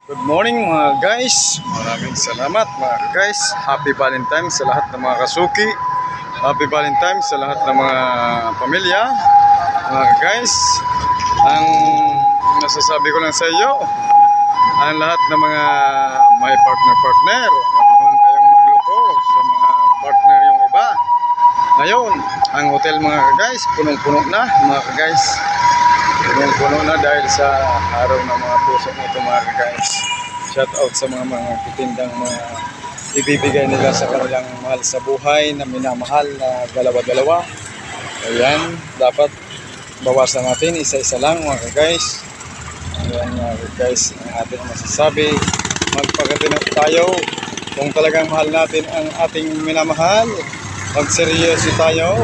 Good morning mga guys. Maraming salamat mga guys. Happy Valentine sa lahat ng mga kasuki. Happy Valentine sa lahat ng mga pamilya. Mga guys, ang nasasabi ko lang sa iyo, ang lahat ng mga may partner, huwag naman kayong magloko sa mga partner yung iba. Ngayon, ang hotel mga guys, punong-puno na mga guys. Punong-puno na dahil sa araw ng mga puso nito mga guys. Shout out sa mga kitindang mga ibibigay nila sa kanilang mahal sa buhay na minamahal na dalawa-dalawa. Ayan, dapat bawasan natin isa-isa lang mga guys. Ayan mga guys, ang ating masasabi, magpagatinap tayo kung talagang mahal natin ang ating minamahal. Magseryoso tayo,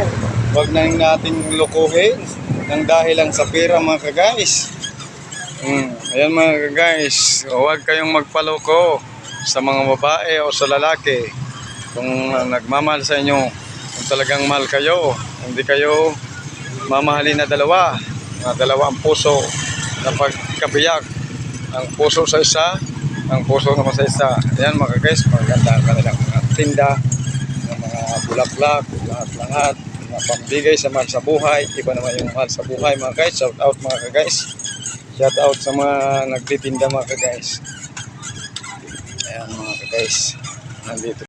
huwag nang nating lukuhin nang dahil lang sa pera mga guys. Ayan mga guys, huwag kayong magpaloko sa mga babae o sa lalaki. Kung nagmamahal sa inyo, kung talagang mahal kayo, hindi kayo mamahalin na dalawa ang puso na pagkabiyak. Ang puso sa isa, ang puso naman sa isa. Ayan mga guys, maganda ang kanilang mga tinda, mga bulaklak, lahat-lahat na pambigay sa mahal sa buhay. Iba naman yung mahal sa buhay mga guys. Shout out mga guys. Shout out sa mga nagtitinda mga guys. Ayan mga guys, nandito